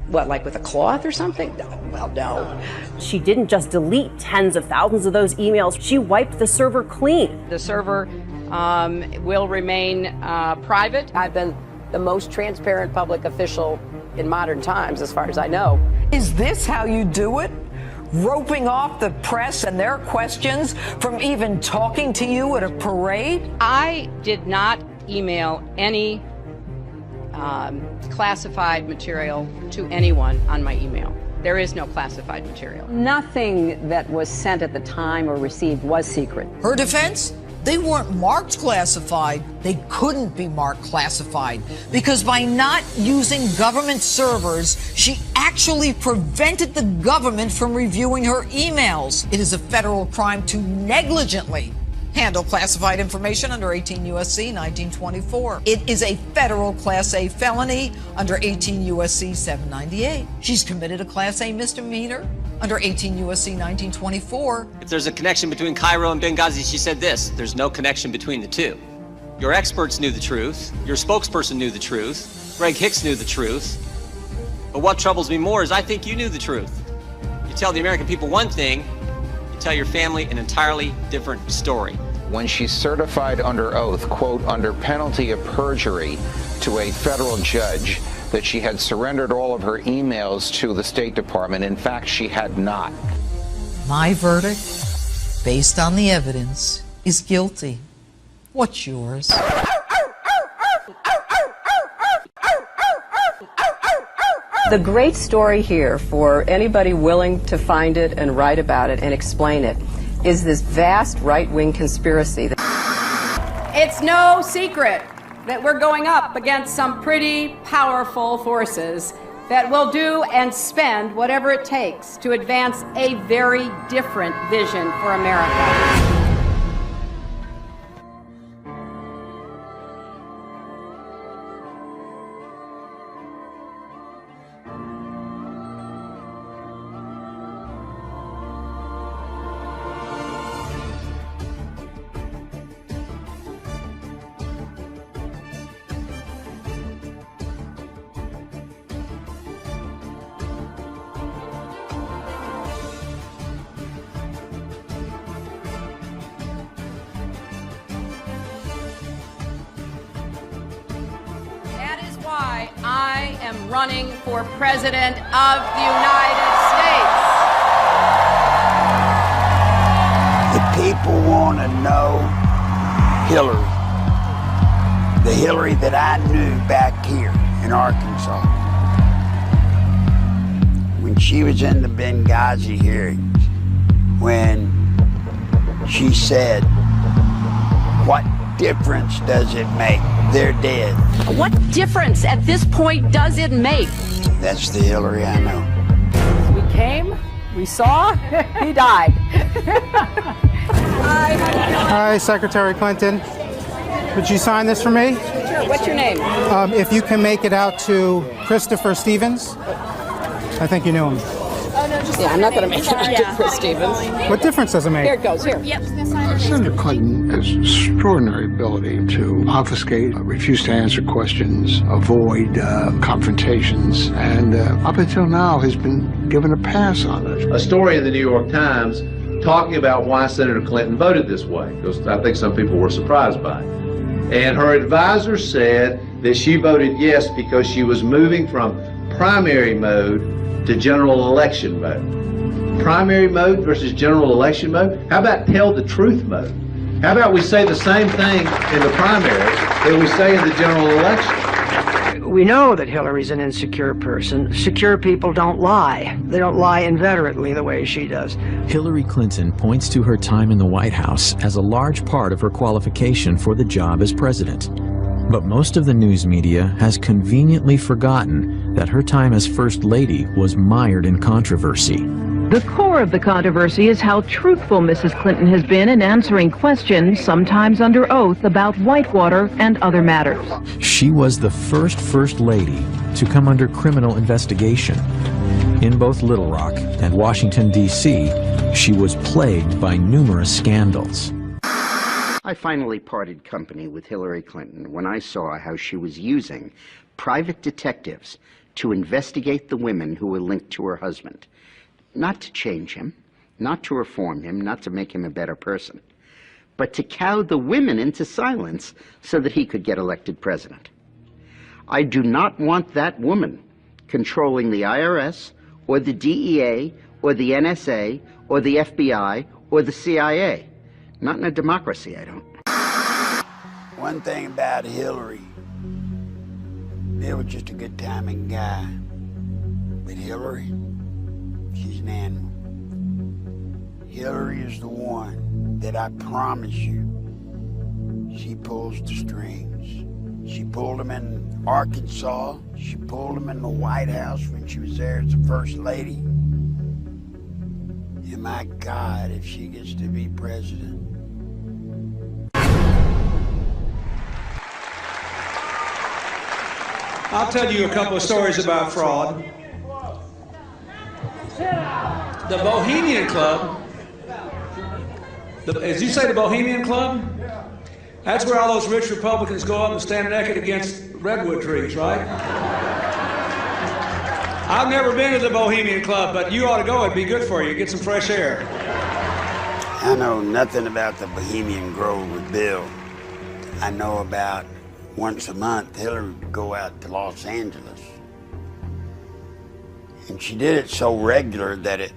What, like with a cloth or something? Well, no. She didn't just delete tens of thousands of those emails, she wiped the server clean. The server will remain private. I've been the most transparent public official in modern times, as far as I know. Is this how you do it? Roping off the press and their questions from even talking to you at a parade? I did not email any classified material to anyone on my email. There is no classified material. Nothing that was sent at the time or received was secret. Her defense? They weren't marked classified. They couldn't be marked classified because by not using government servers, she actually prevented the government from reviewing her emails. It is a federal crime to negligently handle classified information under 18 U.S.C. 1924. It is a federal Class A felony under 18 U.S.C. 798. She's committed a Class A misdemeanor under 18 U.S.C. 1924. If there's a connection between Cairo and Benghazi, she said this: there's no connection between the two. Your experts knew the truth. Your spokesperson knew the truth. Greg Hicks knew the truth. But what troubles me more is I think you knew the truth. You tell the American people one thing, you tell your family an entirely different story. When she certified under oath, quote, under penalty of perjury to a federal judge that she had surrendered all of her emails to the State Department, in fact, she had not. My verdict, based on the evidence, is guilty. What's yours? The great story here, for anybody willing to find it and write about it and explain it, is this vast right-wing conspiracy. It's no secret that we're going up against some pretty powerful forces that will do and spend whatever it takes to advance a very different vision for America. Why I am running for President of the United States. The people want to know Hillary, the Hillary that I knew back here in Arkansas. When she was in the Benghazi hearings, when she said, "What difference does it make? They're dead." What difference at this point does it make? That's the Hillary I know. We came, we saw, he died. Hi, Secretary Clinton. Would you sign this for me? Sure, what's your name? If you can make it out to Christopher Stevens. I think you knew him. Yeah, I'm not going to make it out to Chris Stevens. What difference does it make? Here it goes, here. Yep. Senator Clinton has extraordinary ability to obfuscate, refuse to answer questions, avoid confrontations, and up until now has been given a pass on it. A story in the New York Times talking about why Senator Clinton voted this way, because I think some people were surprised by it. And her advisor said that she voted yes because she was moving from primary mode to general election mode. Primary mode versus general election mode? How about tell the truth mode? How about we say the same thing in the primary that we say in the general election? We know that Hillary's an insecure person. Secure people don't lie. They don't lie inveterately the way she does. Hillary Clinton points to her time in the White House as a large part of her qualification for the job as president. But most of the news media has conveniently forgotten that her time as First Lady was mired in controversy. The core of the controversy is how truthful Mrs. Clinton has been in answering questions, sometimes under oath, about Whitewater and other matters. She was the First Lady to come under criminal investigation. In both Little Rock and Washington, D.C., she was plagued by numerous scandals. I finally parted company with Hillary Clinton when I saw how she was using private detectives to investigate the women who were linked to her husband. Not to change him, not to reform him, not to make him a better person, but to cow the women into silence so that he could get elected president. I do not want that woman controlling the IRS or the DEA or the NSA or the FBI or the CIA. Not in a democracy, I don't. One thing about Hillary, Bill was just a good timing guy. But Hillary, she's an animal. Hillary is the one that I promise you, she pulls the strings. She pulled them in Arkansas. She pulled them in the White House when she was there as the First Lady. And my God, if she gets to be president. I'll tell you a couple of stories about fraud. The Bohemian Club, as you say, the Bohemian Club? That's where all those rich Republicans go up and stand naked against redwood trees, right? I've never been to the Bohemian Club, but you ought to go. It'd be good for you. Get some fresh air. I know nothing about the Bohemian Grove with Bill. I know about once a month, Hillary would go out to Los Angeles. And she did it so regular that it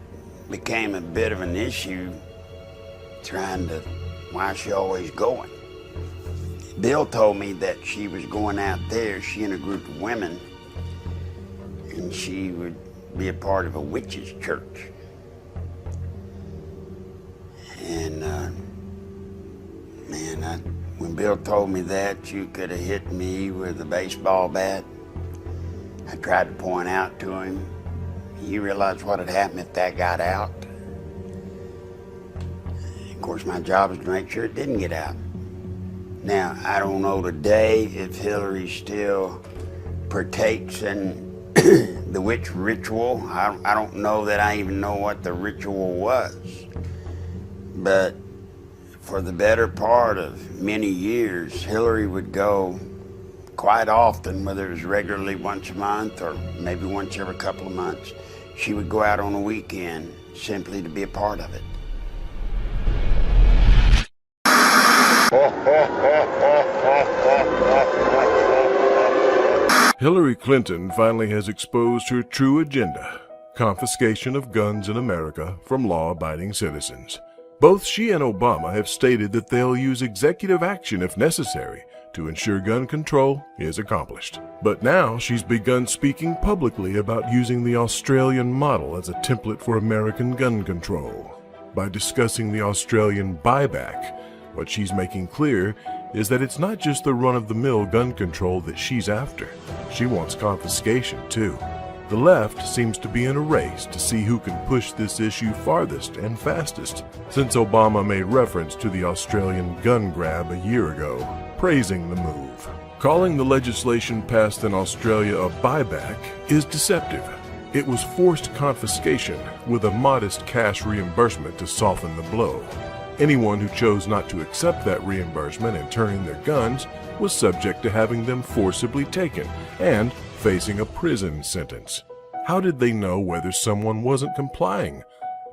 became a bit of an issue trying to, why is she always going? Bill told me that she was going out there, she and a group of women, and she would be a part of a witches' church. And when Bill told me that, you could have hit me with a baseball bat. I tried to point out to him. You realize what had happened if that got out? Of course, my job is to make sure it didn't get out. Now, I don't know today if Hillary still partakes in the witch ritual. I don't know that I even know what the ritual was. But for the better part of many years, Hillary would go quite often, whether it was regularly once a month or maybe once every couple of months. She would go out on a weekend simply to be a part of it. Hillary Clinton finally has exposed her true agenda: confiscation of guns in America from law-abiding citizens. Both she and Obama have stated that they'll use executive action if necessary to ensure gun control is accomplished. But now she's begun speaking publicly about using the Australian model as a template for American gun control. By discussing the Australian buyback, what she's making clear is that it's not just the run-of-the-mill gun control that she's after. She wants confiscation, too. The left seems to be in a race to see who can push this issue farthest and fastest, since Obama made reference to the Australian gun grab a year ago, praising the move. Calling the legislation passed in Australia a buyback is deceptive. It was forced confiscation with a modest cash reimbursement to soften the blow. Anyone who chose not to accept that reimbursement and turn in their guns was subject to having them forcibly taken and facing a prison sentence. How did they know whether someone wasn't complying?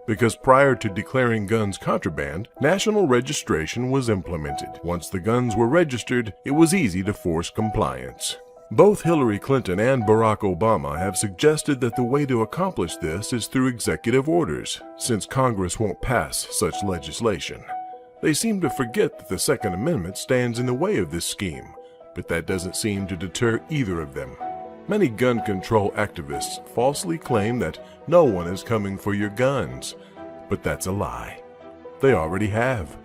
Because prior to declaring guns contraband, national registration was implemented. Once the guns were registered, it was easy to force compliance. Both Hillary Clinton and Barack Obama have suggested that the way to accomplish this is through executive orders, since Congress won't pass such legislation. They seem to forget that the Second Amendment stands in the way of this scheme, but that doesn't seem to deter either of them. Many gun control activists falsely claim that no one is coming for your guns, but that's a lie. They already have.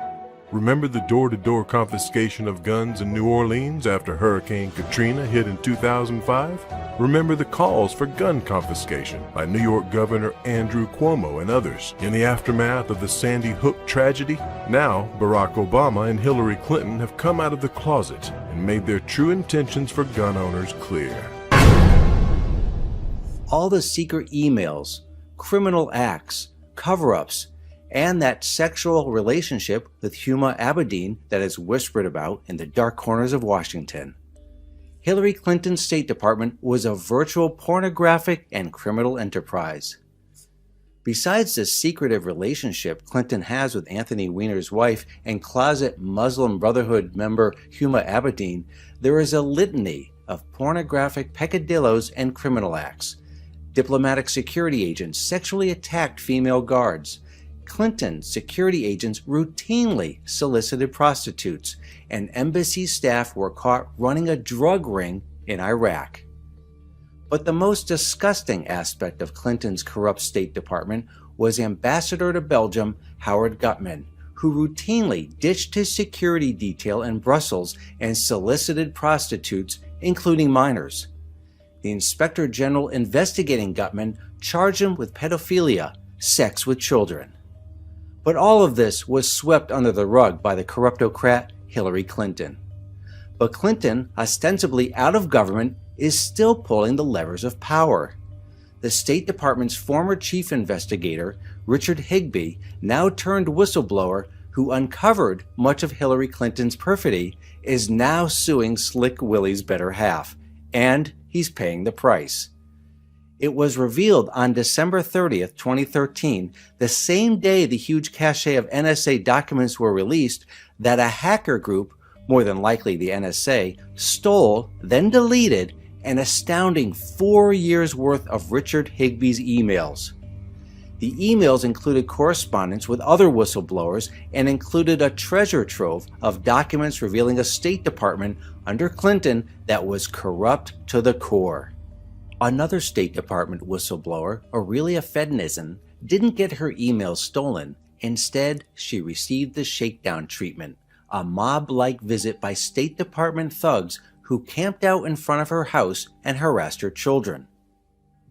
Remember the door-to-door confiscation of guns in New Orleans after Hurricane Katrina hit in 2005? Remember the calls for gun confiscation by New York Governor Andrew Cuomo and others in the aftermath of the Sandy Hook tragedy? Now, Barack Obama and Hillary Clinton have come out of the closet and made their true intentions for gun owners clear. All the secret emails, criminal acts, cover-ups, and that sexual relationship with Huma Abedin that is whispered about in the dark corners of Washington. Hillary Clinton's State Department was a virtual pornographic and criminal enterprise. Besides the secretive relationship Clinton has with Anthony Weiner's wife and closet Muslim Brotherhood member Huma Abedin, there is a litany of pornographic peccadillos and criminal acts. Diplomatic security agents sexually attacked female guards. Clinton's security agents routinely solicited prostitutes, and embassy staff were caught running a drug ring in Iraq. But the most disgusting aspect of Clinton's corrupt State Department was Ambassador to Belgium Howard Gutmann, who routinely ditched his security detail in Brussels and solicited prostitutes, including minors. The Inspector General investigating Gutmann charged him with pedophilia, sex with children. But all of this was swept under the rug by the corruptocrat Hillary Clinton. But Clinton, ostensibly out of government, is still pulling the levers of power. The State Department's former chief investigator, Richard Higbee, now turned whistleblower who uncovered much of Hillary Clinton's perfidy, is now suing Slick Willie's better half, and he's paying the price. It was revealed on December 30th, 2013, the same day the huge cache of NSA documents were released, that a hacker group, more than likely the NSA, stole, then deleted, an astounding 4 years' worth of Richard Higbee's emails. The emails included correspondence with other whistleblowers and included a treasure trove of documents revealing a State Department under Clinton that was corrupt to the core. Another State Department whistleblower, Aurelia Fednizen, didn't get her emails stolen. Instead, she received the shakedown treatment, a mob-like visit by State Department thugs who camped out in front of her house and harassed her children.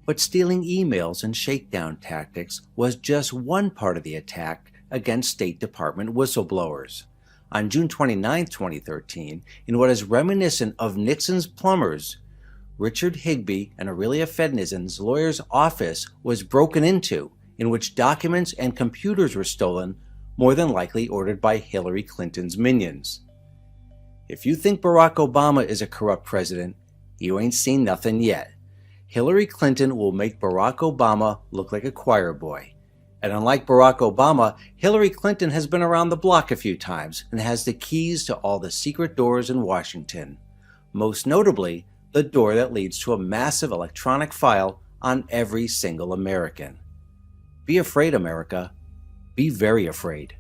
But stealing emails and shakedown tactics was just one part of the attack against State Department whistleblowers. On June 29, 2013, in what is reminiscent of Nixon's plumbers, Richard Higbee and Aurelia Fednizen's lawyer's office was broken into, in which documents and computers were stolen, more than likely ordered by Hillary Clinton's minions. If you think Barack Obama is a corrupt president, you ain't seen nothing yet. Hillary Clinton will make Barack Obama look like a choir boy. And unlike Barack Obama, Hillary Clinton has been around the block a few times and has the keys to all the secret doors in Washington. Most notably, the door that leads to a massive electronic file on every single American. Be afraid, America. Be very afraid.